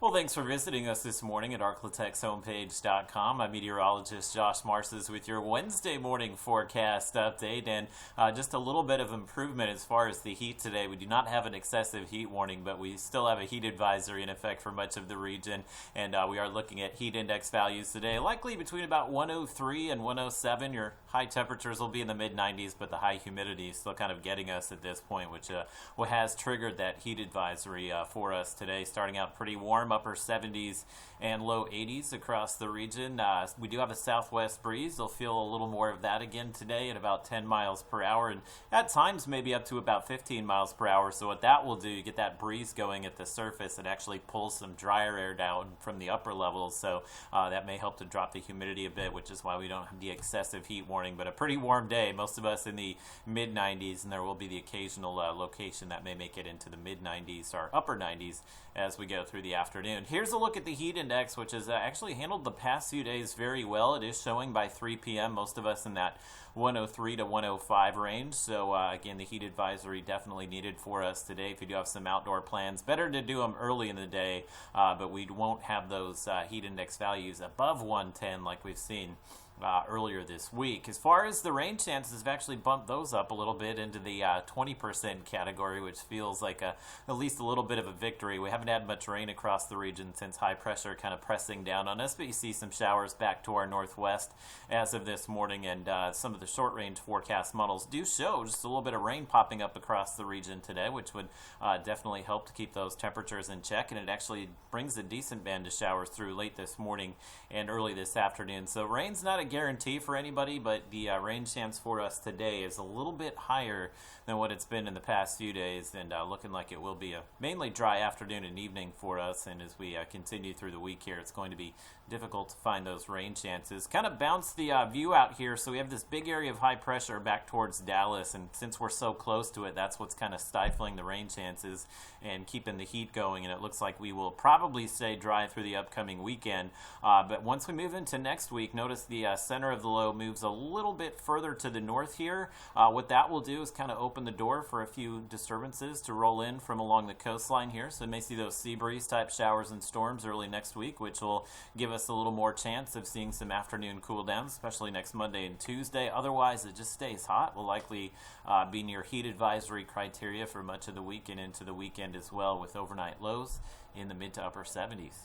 Well, thanks for visiting us this morning at arklatexhomepage.com. I'm meteorologist Josh Marces with your Wednesday morning forecast update, and just a little bit of improvement as far as the heat today. We do not have an excessive heat warning, but we still have a heat advisory in effect for much of the region, and we are looking at heat index values today, likely between about 103 and 107. Your high temperatures will be in the mid-90s, but the high humidity is still kind of getting us at this point, which has triggered that heat advisory for us today, starting out pretty warm, upper 70s and low 80s across the region. We do have a southwest breeze. You'll feel a little more of that again today at about 10 miles per hour, and at times maybe up to about 15 miles per hour. So what that will do, you get that breeze going at the surface, it actually pulls some drier air down from the upper levels, so that may help to drop the humidity a bit, which is why we don't have the excessive heat warning. But a pretty warm day, most of us in the mid-90s, and there will be the occasional location that may make it into the mid-90s or upper 90s as we go through the afternoon. Here's a look at the heat index, which has actually handled the past few days very well. It is showing by 3 p.m. most of us in that 103 to 105 range. So again, the heat advisory definitely needed for us today. If you do have some outdoor plans, better to do them early in the day, but we won't have those heat index values above 110 like we've seen earlier this week. As far as the rain chances, have actually bumped those up a little bit into the 20% category, which feels like at least a little bit of a victory. We haven't had much rain across the region since high pressure kind of pressing down on us, but you see some showers back to our northwest as of this morning, and some of the short-range forecast models do show just a little bit of rain popping up across the region today, which would definitely help to keep those temperatures in check, and it actually brings a decent band of showers through late this morning and early this afternoon. So rain's not a guarantee for anybody, but the rain chance for us today is a little bit higher than what it's been in the past few days, and looking like it will be a mainly dry afternoon and evening for us. And as we continue through the week here, it's going to be difficult to find those rain chances. Kind of bounce the view out here, so we have this big area of high pressure back towards Dallas, and since we're so close to it, that's what's kind of stifling the rain chances and keeping the heat going, and it looks like we will probably stay dry through the upcoming weekend. But once we move into next week, notice the center of the low moves a little bit further to the north here. What that will do is kind of open the door for a few disturbances to roll in from along the coastline here. So we may see those sea breeze type showers and storms early next week, which will give us a little more chance of seeing some afternoon cool downs, especially next Monday and Tuesday. Otherwise, it just stays hot. Will likely be near heat advisory criteria for much of the week and into the weekend as well, with overnight lows in the mid to upper 70s.